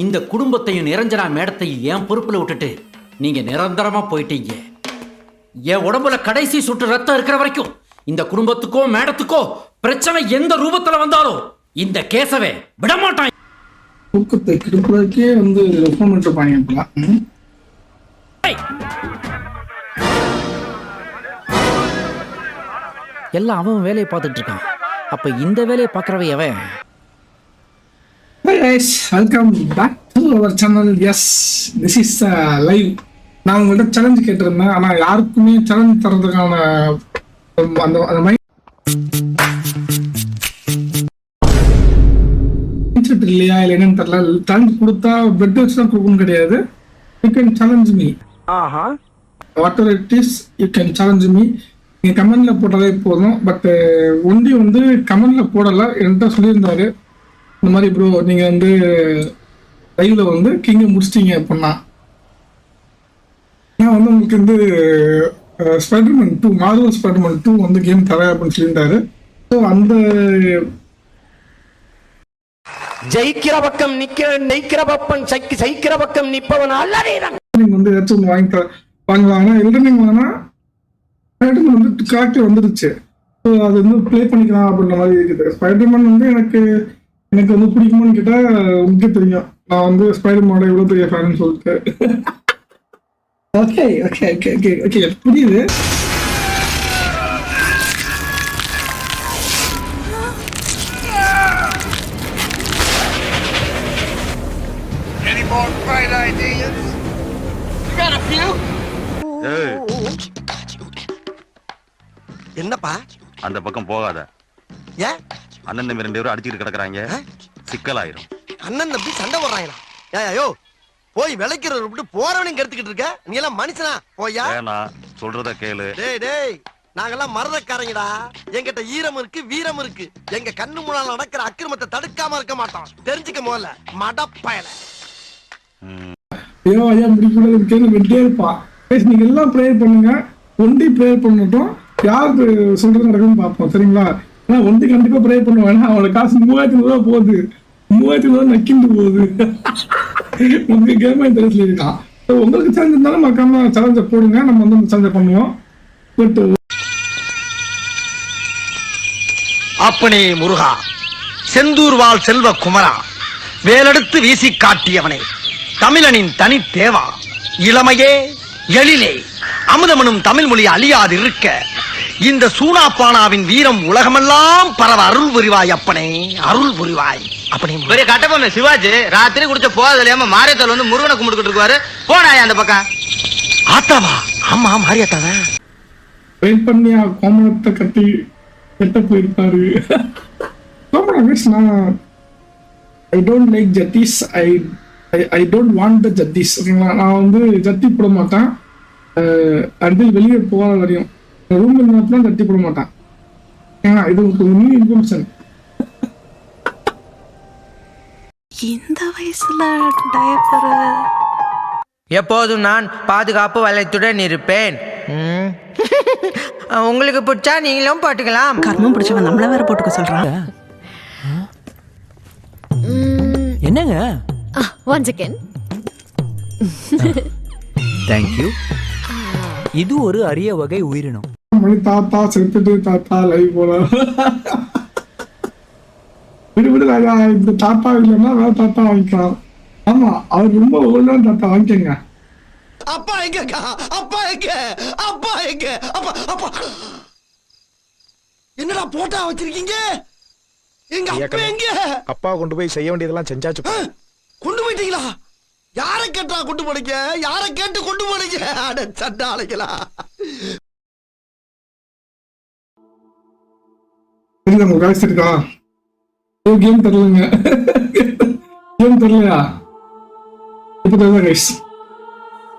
இந்த குடும்பத்தையும் நிரஞ்சனா மேடத்தையும் என் பொறுப்புல விட்டுட்டு நீங்க நிரந்தரமா போயிட்டீங்க. என் உடம்புல கடைசி சுட்டு ரத்தம் இருக்கிற வரைக்கும் இந்த குடும்பத்துக்கோ மேடத்துக்கோ பிரச்சனை எந்த ரூபத்துல வந்தாலும் இந்த கேசவே விடமாட்டான். தூக்கத்தை கிடுப்பதற்கே ரெஃபர் பண்ணிருப்பாங்க. எல்லாம் அவன் வேலையை பார்த்துட்டு இருக்கான். அப்ப இந்த வேலையை பார்க்கறவன் எவன்? Hey guys, welcome back to our channel. Yes, this is live. நான் உங்கள்கிட்ட சேலஞ்ச் கேட்டிருந்தேன். ஆனால் யாருக்குமே சேலஞ்ச் தரதுக்கான அந்த மைண்ட் செட் இல்லையா இல்லை என்னன்னு தெரியல. சேலஞ்ச் கொடுத்தா பெட் வச்சு தான் கொடுக்கணும் கிடையாது. You can challenge me. What ever it is you can challenge me. நீங்கள் கமெண்ட்ல போட்டாலே போதும். பட் ஒண்டி கமெண்ட்ல போடலை, என்கிட்ட சொல்லியிருந்தாரு இந்த மாதிரி ப்ரோ நீங்கள் லைவ்ல கிங்கை முடிச்சிட்டீங்க அப்படின்னா நான் உங்களுக்கு ஸ்பைடர்மேன் 2 மார்வல் ஸ்பைடர்மேன் 2 கேம் தரேன் அப்படின்னு சொல்லியிருந்தாரு. ஸோ அந்த ஜெயிக்கிற பக்கம் நெய்க்கிற பக்கம் சைக்கிற பக்கம் நிப்பவன் நீங்க ஏதாச்சும் ஒன்று வாங்கலாம். எல்டனிங் வாங்கினா ஸ்பைடர்மேன் கரெக்டாக வந்துருச்சு. ஸோ அது ப்ளே பண்ணிக்கலாம் அப்படின்ற மாதிரி இருக்குது. ஸ்பைடர்மேன் எனக்கு பிடிக்குமான்னு கேட்டால் உங்களுக்கே தெரியும். நான் ஸ்பைடர்மேனோட எவ்வளோ பெரிய ஃபேன்னு சொல்லிட்டு. Okay okay okay okay okay புரியுது. Any more bright ideas? You got a few? என்னப்பா அந்த பக்கம் போகாத. ஏன் அண்ணன் தம்பி 2 பேரும் அடிச்சுட்டு கிடக்குறாங்க, சிக்கலாயிரும். அண்ணன் தம்பி சண்டை போடுறாங்களா? ஏயோ போய் விளைக்கிறத விட்டு போறவனையும் கெடுத்துக்கிட்டு இருக்க. நீ எல்லாம் மனுஷனா? போயா வேணா, சொல்றத கேளு. டேய் நாங்கெல்லாம் மறதக்காரங்கடா. என்கிட்ட ஈரம் இருக்கு, வீரம் இருக்கு. எங்க கண்ணு முன்னால நடக்கிற அக்கிரமத்தை தடுக்காம இருக்க மாட்டோம். தெரிஞ்சுக்க முதல்ல மடப்பயல. ஐயோ ஐயா முடிக்கூடாது வெட்டியே இருப்பா. நீங்க எல்லாம் ப்ரேயர் பண்ணுங்க. ஒண்டி ப்ரேயர் பண்ணட்டும். யாருக்கு சொல்றது நடக்குன்னு பார்ப்போம். சரிங்களா? ஏன்னா ஒண்டி கண்டிப்பா ப்ரேயர் பண்ணுவேன். அவளோட காசு 3500 போகுது. 3500 நக்கிண்டு போகுது. உங்களுக்கு கேம் இன்ட்ரெஸ்ட்ல இருக்கான். உங்களுக்கு சேலஞ்ச் இருந்தாலும் மறக்காம சேலஞ்சை போடுங்க. நம்ம அந்த சேலஞ்சை பண்ணுவோம். பட் அப்பனே முருகா, செந்தூர் வாழ் செல்வ குமரா, வேலெடுத்து வீசி காட்டியவனே, தமிழனின் தனி தேவா, இளமையே எழிலே, அமுதமனும் தமிழ் மொழி அழியாது இருக்க இந்த சூனாப்பானாவின் வீரம் உலகமெல்லாம் பரவ அருள் புரிவாய் அப்பனே, அருள் புரிவாய். அப்பனே பெரிய கட்டப்பொம்மை சிவாஜி ராத்திரி குடிச்ச போதலையாம மாரியத்தால் முருகனை கும்பிட்டுக்கிட்டு இருக்காரு. போனாயா அந்த பக்கம்? ஆத்தாவா? ஆமா மாரியாத்தாவா? வெயிட் பண்ணியா கோமணத்தை கட்டி கெட்ட போயிருப்பாரு. ஐ டோன்ட் லைக் ஜத்திஸ். ஐ டோன்ட் வாண்ட் த ஜத்திஸ். ஓகேங்களா? நான் ஜத்தி போட மாட்டேன். அடுத்து வெளியே போகாத வரையும் ரூம் இருந்தாலும் ஜத்தி போட மாட்டேன். ஏன்னா இது ஒரு நியூ இன்ஃபர்மேஷன். இந்த வயசுல டயப்பர். எப்போதும் நான் பாதுகாப்பு வலயத்துடன் இருப்பேன். உங்களுக்கு பிடிச்சா நீங்களும் போட்டுக்கலாம். கர்மம் பிடிச்சவன் நம்மள வேற போட்டுக்க சொல்றாங்க. என்னங்க? Once again. Thank you. இது ஒரு அரிய வகை உயிரினம். தாத்தா செத்துட்டு தாத்தா லைவ் போல விடு ராஜா. இந்த தாத்தா இல்லைன்னா வேற தாத்தா வாங்கிக்கலாம். ஆமா, அவர் ரொம்ப ஓல்டான தாத்தா வாங்கிக்கங்க. அப்பா எங்க? அப்பா எங்க? அப்பா எங்க? அப்பா அப்பா என்னடா போட்டா வச்சிருக்கீங்க? எங்க அப்பா எங்க? அப்பா கொண்டு போய் செய்ய வேண்டியதெல்லாம் செஞ்சாச்சு. கொண்டு போயிட்டீங்களா? யாரை கேட்டா கொண்டு போனீங்க? யாரை கேட்டு கொண்டு போனீங்க? அட சண்டாளைகளா. உங்களுக்கு காசு இருக்கா? கேம் தரலங்க. கேம் தரலையா? இப்பதான் கைஸ்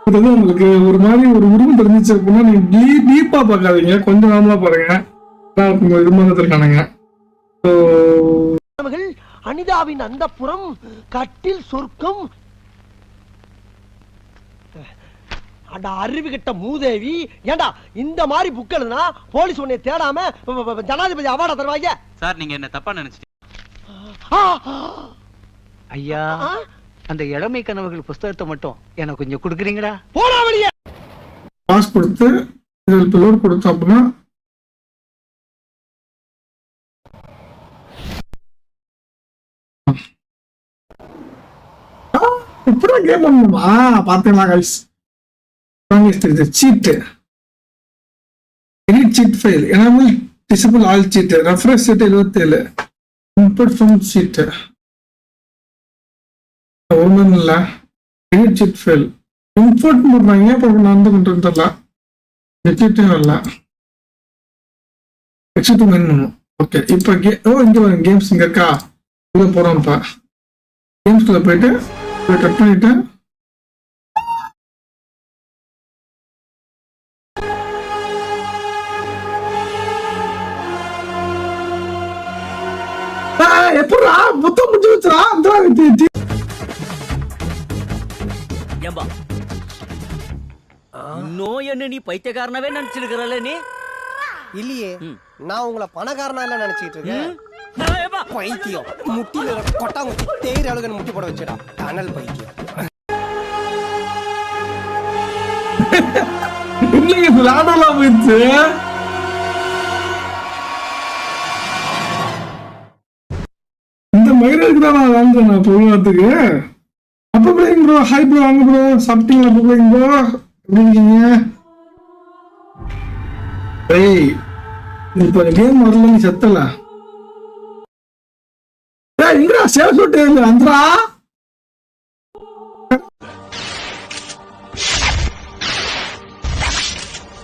உங்களுக்கு ஒரு மாதிரி ஒரு உரிமை தெரிஞ்சிச்சு அப்படின்னா நீங்க டீப்பா பார்க்காதீங்க, கொஞ்சம் நார்மலா பாருங்க. இருக்கானுங்க. அனிதாவின் அந்த புறம் கட்டில் சொர்க்கம். அட அறிவுகிட்ட மூதேவி. ஏண்டா இந்த மாதிரி புக் எழுதுனா போலீஸ் உன்னை தேடாம ஜனாதிபதி அவார்டா தருவாங்க. சார் நீங்க என்ன தப்பா நினைச்சிட்டீங்க. ஐயா அந்த இளமை கனவுகள் புஸ்தகத்தை மட்டும் எனக்கு கொஞ்சம் கொடுக்குறீங்களா? பாஸ் கொடுத்து இதில் இப்போ லோட் கொடுத்தோம் அப்படின்னா இப்படிதான் கேம் பண்ணணுமா? பார்த்தீங்களா guys? Sheet edit sheet file enable disable all sheet refresh sheet 27 input from sheet ஒன்றும் இல்லை எடிட் சீட் ஃபைல் இன்புட் பண்ணுறாங்க. இப்போ நான் வந்து கொண்டு தரலாம் எக்ஸிட்டும் வரல எக்ஸிட்டும் மெயின் பண்ணும். ஓகே இப்போ இங்கே வரும் கேம்ஸ் இங்கே இருக்கா? இங்கே போகிறோம். இப்போ கேம்ஸ்குள்ளே போயிட்டு இதை கட் பண்ணிட்டு எப்படா மொத்தம் முடிஞ்சு வச்சுடா ஏம்பா நோய் என்ன நீ பைத்தியக்காரனவே நினைச்சிருக்கிறல்ல நீ? இல்லையே, நான் உங்களை பணக்காரனா இல்ல நினைச்சிட்டு இருக்கேன். பைத்தியம் முட்டில கொட்டாங்குச்சி தேயிற அழுகன் முட்டி போட வச்சுடா டனல் பைத்தியம். இல்லைங்க விளையாடலாம் போயிடுச்சு. இந்த மயிருக்கு தான் நான் விளையாடுறேன் நான் பொருளாத்துக்கு. அப்ப பிள்ளைங்க ப்ரோ ஹாய் ப்ரோ வாங்க ப்ரோ சாப்பிட்டீங்களா? அப்ப பிள்ளைங்க ப்ரோ எப்படி இருக்கீங்க? ஏய் இப்ப கேம் வரல, நீ செத்தல. ஏய் இங்கடா சேவ் ஷூட் அந்தரா.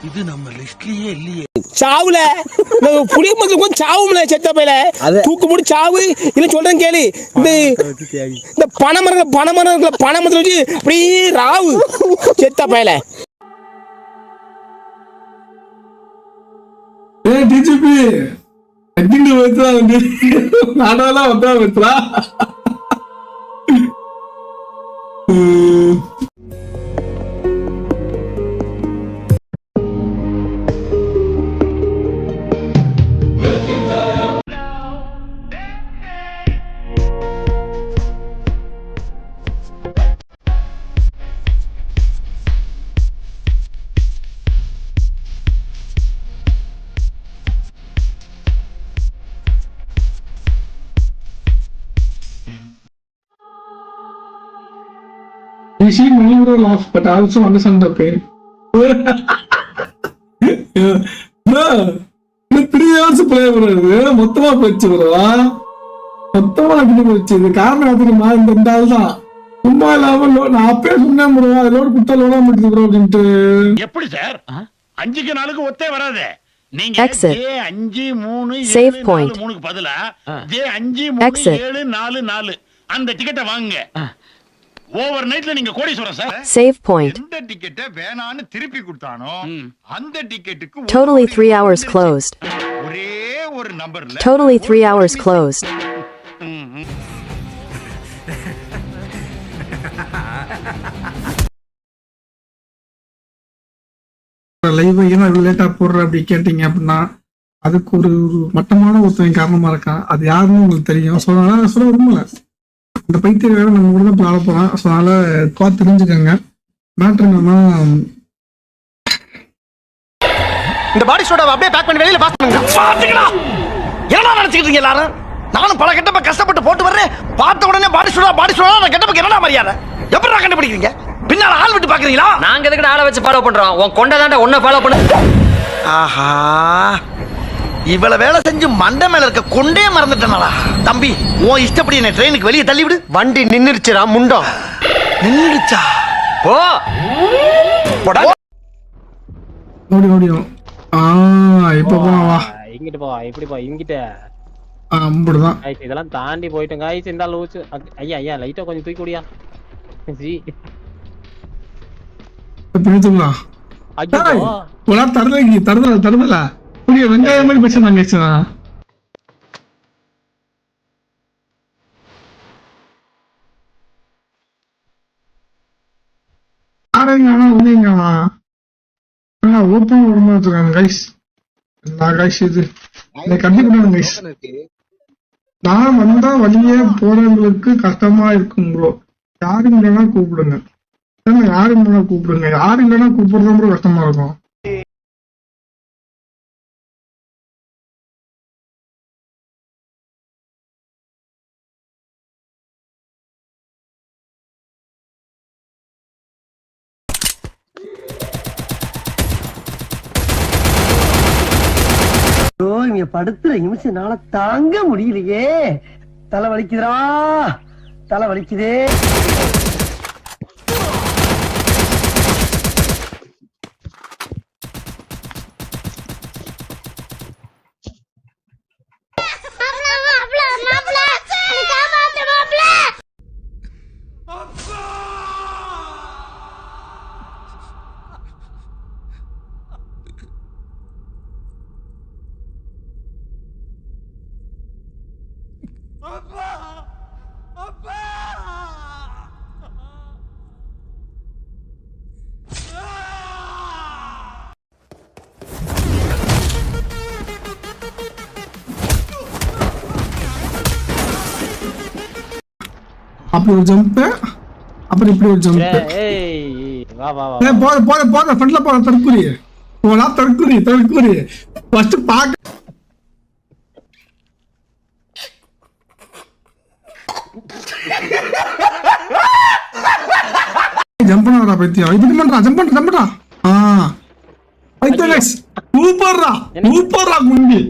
இது நம்ம லிஸ்ட்லயே இல்லையே. சாவுல புளிய மரத்துல சாவுல செத்த பையில தூக்கு போட்டு சாவு இல்ல சொல்றேன் கேளு. இந்த பனைமரத்துல வச்சு அப்படியே ராவு செத்த பையில. ஏய் டிஜிபி அடிங்க வெச்சா நாடால வந்தா வெச்சா. You see many people laugh, but I also understand the pain. Bro, 3 hours play பண்றது மொத்தமா போச்சு bro. மொத்தமா அப்படி போச்சு. இது காரணம் தெரியுமா? இந்த ஆள் தான். சும்மா இல்லாம நான் அப்பயே சொன்னேன் bro, லோட் குட்டா லோடா முடிச்சு bro அப்படின்ட்டு. எப்படி சார் 5க்கு 4க்கு ஒத்தே வராதே. நீங்க J5 3 7 4 3க்கு பதிலா J5 3 7 4 4 அந்த டிக்கெட்டை வாங்குங்க. ஓவர் நைட்ல நீங்க கோடீஸ்வரன் சார். Save point. எந்த டிக்கெட்டை வேணான்னு திருப்பி கொடுத்தானோ அந்த டிக்கெட்டுக்கு totally 3 hours closed. ஒரே ஒரு நம்பர்ல totally 3 hours closed. லைவ் ஏன்னா லேட்டா போடுற அப்படி கேட்டீங்க அப்படின்னா அதுக்கு ஒரு மட்டமான ஒருத்தன் காரணமா இருக்கான். அது யாருன்னு உங்களுக்கு தெரியும். ஸோ அதனால சொல்ல விரும்பல. இந்த பைத்திய வேலை நம்ம கூட தான் ஆட போறோம். ஸோ அதனால பார்த்து தெரிஞ்சுக்கோங்க. மேட்ரு என்னன்னா இந்த பாடி சோடாவை அப்படியே பேக் பண்ணி வெளியில பாஸ் பண்ணுங்க. பாத்துக்கலாம். என்ன நினைச்சிட்டு இருக்கீங்க எல்லாரும்? நானும் பல கெட்டப்ப கஷ்டப்பட்டு போட்டு வர்றேன். பார்த்த உடனே பாடி சோடா நான் கெட்டப்ப என்னடா மரியாதை? எப்படி கண்டுபிடிக்கிறீங்க? பின்னால ஆள் விட்டு பாக்குறீங்களா? நாங்க எதுக்கு ஆளை வச்சு ஃபாலோ பண்றோம்? உன் கொண்ட தாண்ட உன்னை ஃபாலோ பண்ணு. ஆஹா, இவ்வளவு வேலை செஞ்சு மண்டை மேல இருக்க கொண்டே மறந்துட்டேனாடா. தம்பி உன் இஷ்டப்படி என்ன ட்ரெயினுக்கு வெளியே தள்ளி விடு. வண்டி நின்னுடுச்சுடா முண்டம். நின்னுடுச்சா? போ ஓடி ஓடியும். இப்ப போவா இங்கிட்டு போ. இப்படி போ இங்கிட்ட. அப்படிதான் இதெல்லாம் தாண்டி போயிட்டோம் காய்ஸ். இந்த லூச்சு ஐயா ஐயா லைட்டா கொஞ்சம் தூக்கி ஓடியா. பிடித்துக்கலாம். தருதல புரிய வெங்காயம் மாதிரி பேச நான் பேசுனா ஓப்பன் விடமாட்டிருக்காங்க கைஸ். நான் கைஸ் இது கண்டிப்பா கைஸ். நான் வந்தா வழியே போறவங்களுக்கு கஷ்டமா இருக்கும் ப்ரோ. யாரும் இல்லைன்னா கூப்பிடுங்க. யாரும் இல்லைன்னா கூப்பிடுங்க. யாரும் இல்லைன்னா கூப்பிடுறது ரொம்ப கஷ்டமா இருக்கும். இங்க படுத்துற நிமிஷம்னால தாங்க முடியலையே. தலை வலிக்குதுடா, தலை வலிக்குதே. அப்படி ஒரு ஜம்ப், அப்புறம் இப்படி ஒரு ஜம்ப். வா வா வா போத ஃப்ரண்ட்ல போற தற்குறி. போடா தற்குறி. ஃபர்ஸ்ட் பாக்க ஜம்ப் பண்ணறா பைத்தியம். இப்படி பண்றா, ஜம்ப் பண்றா. பைத்தியம் गाइस. சூப்பர்ரா குண்டி.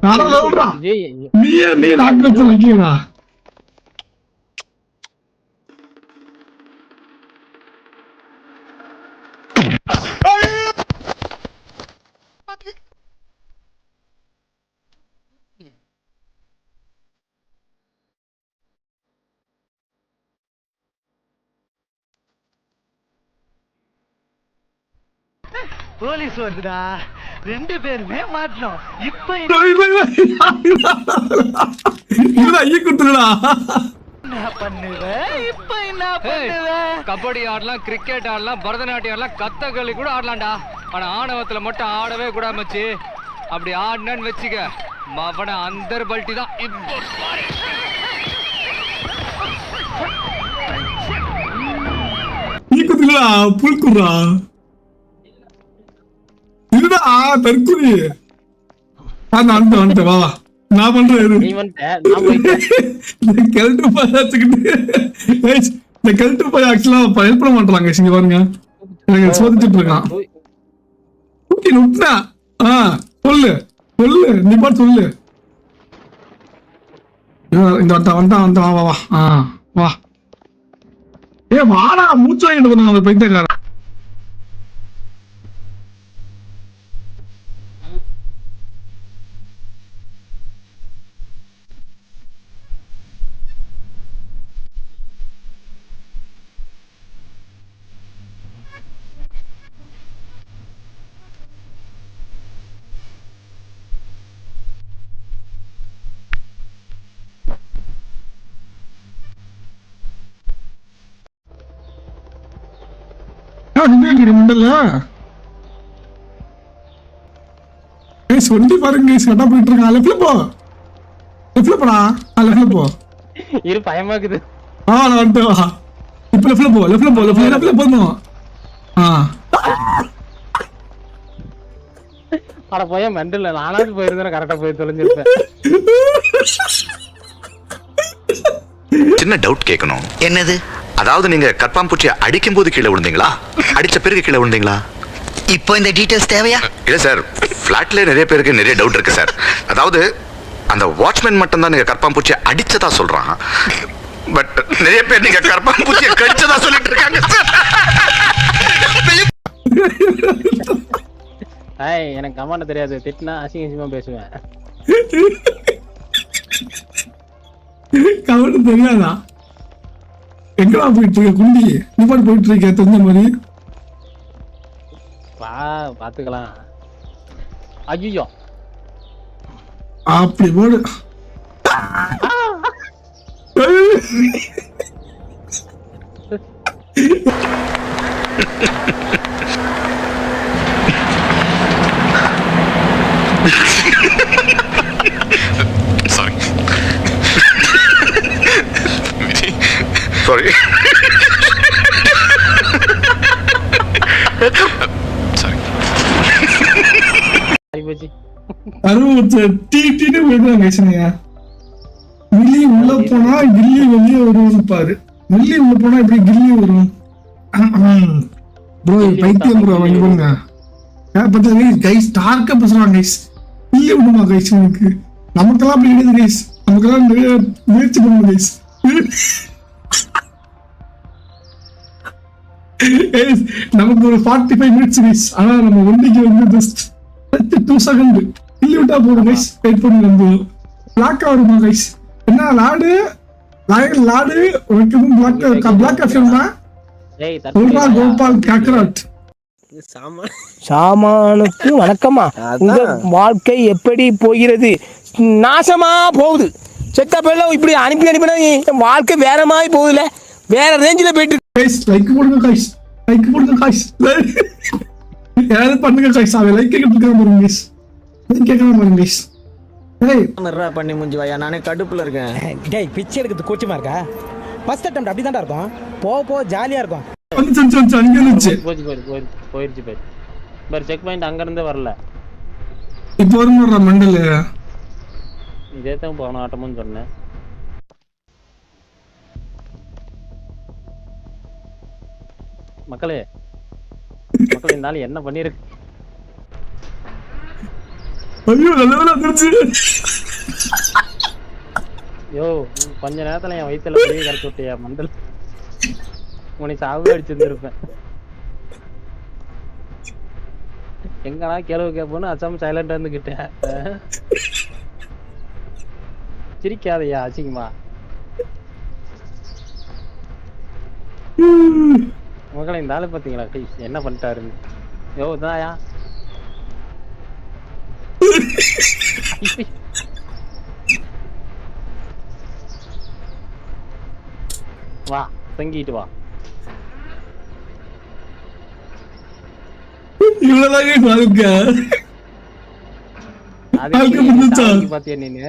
வேற லெவல்ரா. நீ நாக்கத்து வைக்கடா. போலீஸ் வருதுடா, 2 பேருமே மாட்டணும். இப்ப ஐயா குத்துடா. என்ன பண்ணுவ? இப்ப என்ன பண்ணுவ? கபடி ஆடலாம், கிரிக்கெட் ஆடலாம், பரதநாட்டியம் ஆடலாம், கத்தகளி கூட ஆடலாம்டா. ஆனா ஆணவத்துல மட்டும் ஆடவே கூடாது மச்சி. அப்படி ஆடினு வச்சுக்க, மவன அந்தர் பல்ட்டி தான். இப்போ நீ குத்துடா, புல்குறா. இதுடா தற்குறி. வந்து வா நான் பண்றேன். நீ வந்துட்ட, நான் போயிட்டேன். இந்த கெல்ட்டு போய் ஆக்சுவலா ஹெல்ப் பண்ண மாட்டாங்க. இங்க பாருங்க, எனக்கு சோதிச்சுட்டு இருக்கான். தூக்கி நுட்னா. சொல்லு நீ பாட்டு சொல்லு. இந்த வந்தா வா. வாடா, மூச்சு வாங்கிட்டு போனாங்க அந்த பைத்தியக்காரன். சொல்லி பாருங்க, கட்டா போயிட்டு இருக்கான். லெஃப்ட்ல போடா. லெஃப்ட்ல போ. இரு, பயமா இருக்குது. நான் வந்துட்டு வா. இப்ப லெஃப்ட்ல போகணும். அட போய் மெண்டல். நானாவது போயிருந்தேன், கரெக்டா போய் தொலைஞ்சிருப்பேன். சின்ன டவுட் கேட்கணும். என்னது? அதாவது நீங்க கற்பாம்பூச்சியை அடிக்கும் போது கீழே விழுந்தீங்களா, அடிச்ச பிறகு கீழே விழுந்தீங்களா? இப்போ இந்த டீடைல்ஸ் தேவையா? இல்ல சார், பிளாட்ல நிறைய பேருக்கு நிறைய டவுட் இருக்கு சார். அதாவது அந்த வாட்ச்மேன் மட்டும் தான் நீங்க கற்பாம்பூச்சியை அடிச்சதா சொல்றான். பட் நிறைய பேர் நீங்க கற்பாம்பூச்சியை கடிச்சதா சொல்லிட்டு இருக்காங்க சார். எனக்கு கமாண்ட தெரியாது. திட்டினா அசிங்கமா பேசுவேன். கமாண்ட தெரியாதா? எங்கடா போயிட்டு இருக்க குண்டி? நீ பாட்டு போயிட்டு இருக்க தந்த மாதிரி. வா பாத்துக்கலாம். ஐயோ அப்படி போடு. சாரி. சாரி. போச்சு. டீன்னு போயிடுவாங்க கைஸ்னியா. மில்லி உள்ள போனா கில்லி வெளியே வருவான்னு பாரு. மில்லி உள்ள போனா எப்படி கில்லி வரும்? ப்ரோ பைத்தியம் ப்ரோ வந்து போங்க. பார்த்தா கைஸ் டார்க்கா பேசுறாங்க கைஸ். கில்லி விடுமா கைஸ் எனக்கு? நமக்கெல்லாம் அப்படி கிடையாது கைஸ். நமக்கெல்லாம் நிறைய முயற்சி பண்ணுவோம் கைஸ். நமக்கு ஒரு 45 மினிட்ஸ் கைஸ். ஆனா நம்ம ஒண்டிக்கு வந்து ஜஸ்ட் 2 செகண்ட் கில்லி விட்டா போதும் கைஸ். வெயிட் பண்ணி வந்து பிளாக்கா வருமா கைஸ்? என்ன லாடு லாடு உனக்கு பிளாக் ஆப்ஷன் தான். ஏய் கோபால் காக்கராட். சாமானுக்கு வணக்கமா. உங்க வாழ்க்கை எப்படி போகிறது? நாசமா போகுது. செத்த பேர்ல இப்படி அனுப்பி அனுப்பினா என் வாழ்க்கை வேற மாதிரி போகுதுல, வேற ரேஞ்சில போயிட்டு. கைஸ் லைக் போடுங்க கைஸ். லைக் போடுங்க கைஸ். யாராவது பண்ணுங்க கைஸ். அவன் லைக் கேட்க பாருங்க கைஸ். லைக் கேட்க பாருங்க கைஸ். ஏய் பண்ணி முடிஞ்சு வாயா, நானே கடுப்புல இருக்கேன். டேய் பிச்சை எடுக்கிறது கூச்சமா இருக்கா? ஃபர்ஸ்ட் அட்டெம்ப்ட் அப்படி தான்டா இருக்கும். போ ஜாலியா இருக்கும். வந்து அங்க இருந்துச்சு. போயிருச்சு பர் செக் பாயிண்ட் அங்க இருந்தே வரல. இப்போ வரும்ற மண்டல. இதே தான் போன ஆட்டமும் சொன்னேன். மக்களே இந்த நாள் என்ன பண்ணிருக்கு? ஐயோ நல்ல வந்துருச்சு. யோ கொஞ்ச நேரத்துல என் வயித்துல போய் கரைச்சு விட்டியா மண்டல். உனக்கு சாவு அடிச்சிருந்திருப்பேன். எங்கடா கேள்வி கேட்போன்னு அசாம சைலண்டா இருந்துகிட்டேன். சிரிக்காதையா அசிங்கமா. மக்களை இந்த ஆளு பாத்தீங்களா என்ன பண்ணிட்டாருன்னு? யோ தாயா வா தங்கிட்டு வா. இவ்வளவுதான் வாழ்க்கை. அதுக்கு பாத்தியா நீங்க?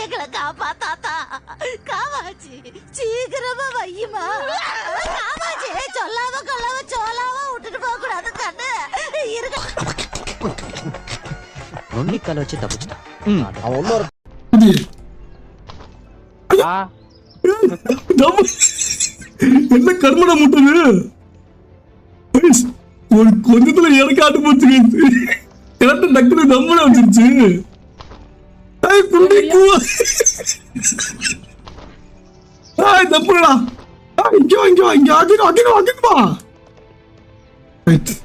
எங்களை காப்பாத்தாத்தா. காமாச்சி சீக்கிரமா வையுமா. காமாச்சி சொல்லாம கொள்ளாம சோலாம விட்டுட்டு போக கூடாது கண்ணு இருக்க. நொண்டிக்கால வச்சு தப்பிச்சிட்டான். என்ன கர்மனை முட்டுது? ஒரு கொஞ்சத்துல எனக்கு ஆட்டு போச்சு. எனக்கு டக்குனு நம்மள வந்துருச்சு.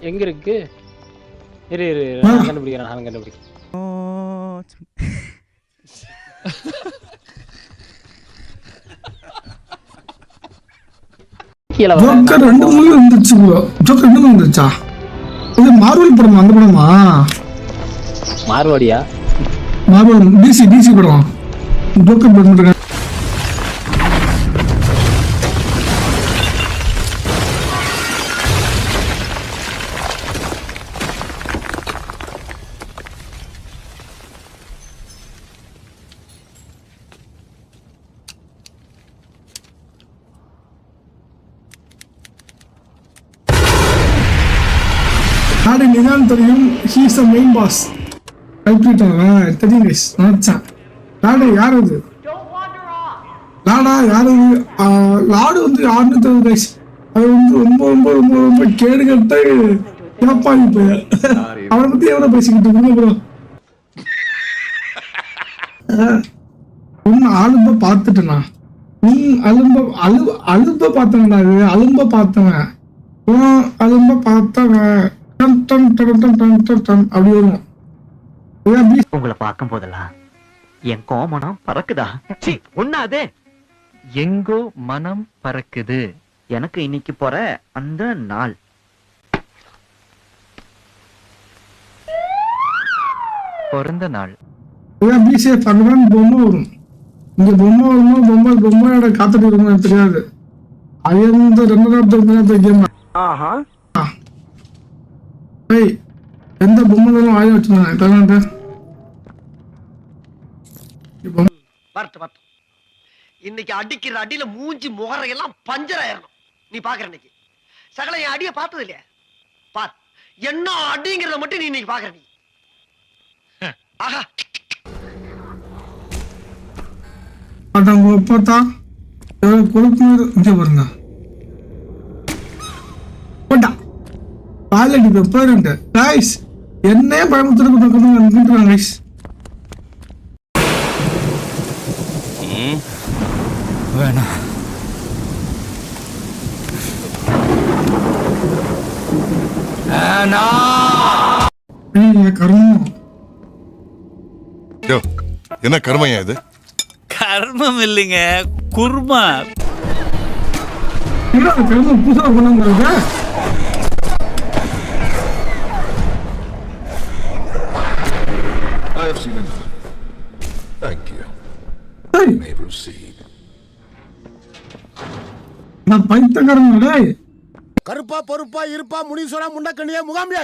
எங்க இருக்கு? இரு நான் கண்டுபிடிக்கிறேன். ரெண்டு மூணு வந்துருச்சு. ரெண்டு மூணு வந்துருச்சா? இது மார்வல் படமா? அந்த படமா? மார்வாடியா? மார்வல் டிசி படம். ஜோக்கர் படம். நாடு நிதான் தெரியும். He is the main boss. தெரியும் கைஸ். நினைச்சேன் லாடு யார் அது? லாடா யாரு? லாடு வந்து யாருன்னு தெரியும் கைஸ். அது வந்து ரொம்ப ரொம்ப ரொம்ப ரொம்ப கேடு கட்ட இழப்பாங்க. போய் அவனை பத்தி எவ்வளவு பேசிக்கிட்டு ப்ரோ. ஒன்னு அலும்ப பார்த்துட்டேனா? அலும்ப பார்த்தவன்டா. அலும்ப பார்த்தவன் அலும்ப பார்த்தவன் அப்படி வரும். உங்களை பார்க்கும் போதெல்லாம் என் கோமனம் பறக்குதா? ஒண்ணாதே எங்கோ மனம் பறக்குது. எனக்கு இன்னைக்கு போற அந்த நாள். பிறந்த நாள். பொம்மை வரும். இங்க பொம்மை வருமோ பொம்மையோட காத்துட்டு வருமோ எனக்கு தெரியாது. அது இந்த 2000 கேம். எந்த பொம்மைகளும் ஆய வச்சுருந்தாங்க. வரட்டு இன்னைக்கு அடிக்கிற அடியில மூஞ்சி முகரையெல்லாம் பஞ்சர் ஆயிரணும். நீ பாக்குற இன்னைக்கு சகல என் அடிய பார்த்தது இல்லையா? பார் என்ன அடிங்கிறத மட்டும் நீ இன்னைக்கு பாக்குற. நீ ஆஹா அதான் பார்த்தா கொழுப்பு இங்க பாருங்க போட்டா பாலடி பெப்பர் கைஸ் என்ன பயமுத்துறது பக்கத்துல கைஸ். வேணாம் கர்மம் என்ன கர்மையா இது? கர்மம் இல்லைங்க, குர்மா. கர்மம் புதுசா கொண்டாங்க. I have seen enough. Thank you. May proceed. நான் பைத்தியக்காரன். கருப்பா பொறுப்பா இருப்பா முனீஸ்வரா முண்டக்கண்ணியா முகாமியா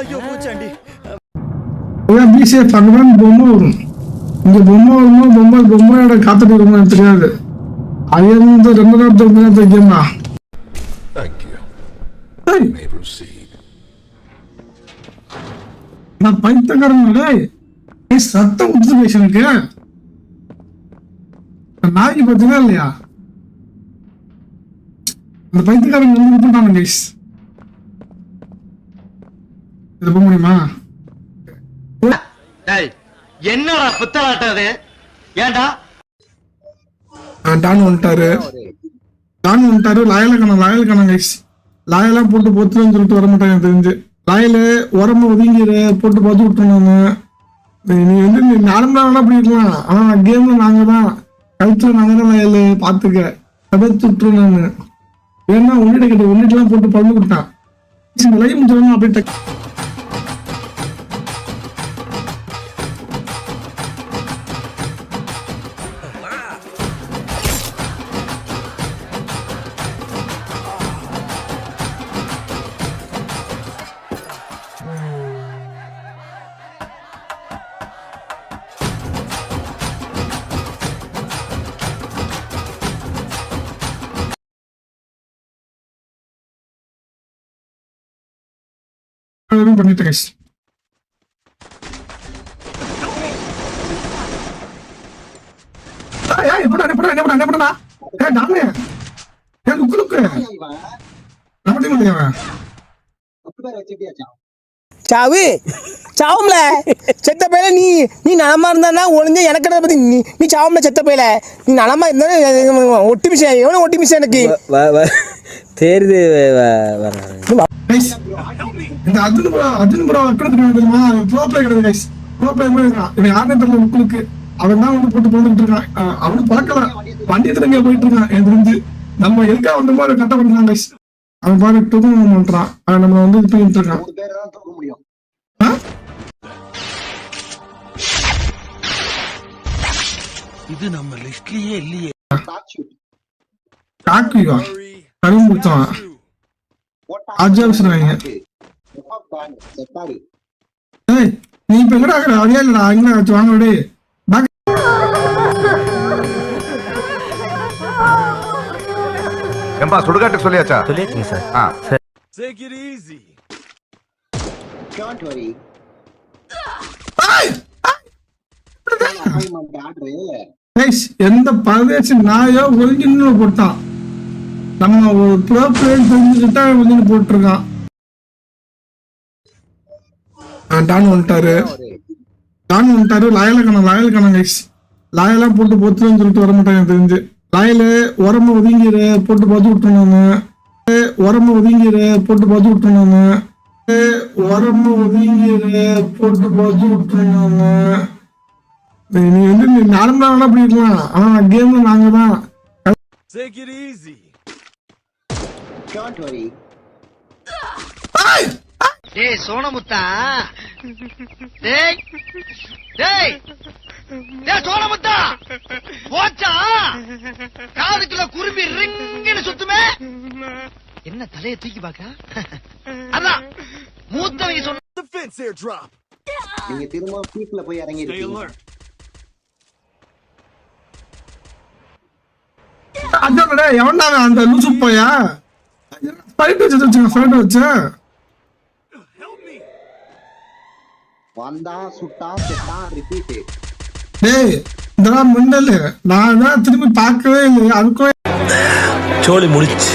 ஐயோ பூச்சாண்டி அங்கதான் பொம்மை வரும். இங்க பொம்மை வருமா பொம்மையோட காத்துட்டு வருமா தெரியாது. அயர்ந்து 2000 கேம்னா. Thank you. May proceed. நான் பைத்தியக்காரன். சத்தம் கொடுத்து பேசுறேன். நாய்க்கு பார்த்தீங்களா இல்லையா? அந்த பைத்தியக்காரங்க வந்து பண்றாங்க கைஸ். இது போக முடியுமா? என்னடா புத்தலாட்டது? ஏண்டா டான் வந்துட்டாரு. லாயல காண கைஸ். லாயெல்லாம் போட்டு பொத்துன்னு சொல்லிட்டு வர மாட்டாங்க தெரிஞ்சு. லாயில உரம ஒதுங்கிற போட்டு பார்த்து விட்டுருந்தாங்க. நீ வந்து நீ நார்மலா வேணா அப்படி இருக்கலாம். ஆனா கேம்ல நாங்க தான் கழுத்துல நாங்க தான் லாயல பாத்துக்க தவிர்த்து விட்டுருவோம். நானு ஏன்னா ஒன்னிட்டுலாம் போட்டு பழந்து விட்டான். இந்த லைவ் முடிஞ்சவங்க அப்படியே பண்ணிட்டு கைஸ். சாவு சாவும்ல செத்த பையில நீ நலமா இருந்தா ஒளிஞ்ச எனக்கு பத்தி நீ சாவும்ல செத்த பையில நீ நலமா இருந்தா ஒட்டி மிஷன் எவ்வளவு ஒட்டி மிஷன் எனக்கு தெரியுது. இந்த அர்ஜுன் ப்ரோ தெரியுமா? ப்ரோ பிளே கிடையாது கைஸ். ப்ரோ பிளே இவன் யாருன்னு தெரியல உங்களுக்கு. அவன் தான் வந்து போட்டு போட்டுட்டு இருக்கான். அவனுக்கு பழக்கல வண்டி எடுத்துட்டு போயிட்டு இருக்கான். எனக்கு தெரிஞ்சு நம்ம எதுக்கா வந்து மாதிரி கட்ட பண்ணிருக்கான் கைஸ். அவன் பாரு தூக்கம் பண்றான். நம்ம வந்து இது பண்ணிட்டு இருக்கான். இது நம்ம லிஸ்ட்லயே இல்லையே. காக்குவா கரும்பு கொடுத்தான் ஆஜாபிச்சுறாங்க. நீ இப்ப எங்கடா அதே இல்லடா எங்க வச்சு வாங்கடே. ஏம்பா சுடுகாட்டுக்கு சொல்லியாச்சா? சொல்லியாச்சுங்க sir. Take it easy. Don't worry. எந்த பரதேசி நாயோ ஒழுங்கின்னு போட்டான். நம்ம ஒரு ப்ரோ பிளேயர் தெரிஞ்சுக்கிட்டா ஒழுங்கு போட்டிருக்கான். டான் வந்துட்டாரு. லாயல காண கைஸ். லாயெல்லாம் போட்டு பொத்துன்னு சொல்லிட்டு வர மாட்டாங்க தெரிஞ்சு. லாயில உரம ஒதுங்கிற போட்டு பார்த்து விட்டுருந்தாங்க. நீ வந்து நீ நார்மலா வேணா அப்படி இருக்கலாம். ஆனா கேம்ல நாங்க தான். Take it easy. Don't worry. டேய் சோனமுத்தா. டேய் சோனமுத்தா. போச்சா? காதுக்குள்ள குருவி ரிங்னு சுத்துமே. என்ன தலைய தூக்கி பாக்க? அதான் மூத்தவங்க சொன்ன Defense airdrop. நீங்க திரும்ப பீக்ல போய் இறங்கி இருக்கீங்க. அதான் எவன்டா அந்த லூசு போயா ஃபைட் வச்சு ஃபைட் வச்சு வந்தா சுட்டா செட்டா ரிப்பீட். டேய் இதெல்லாம் மின்னல். நான் தான் திரும்பி பார்க்கவே இல்லை. அதுக்கும் சோலி முடிச்சு.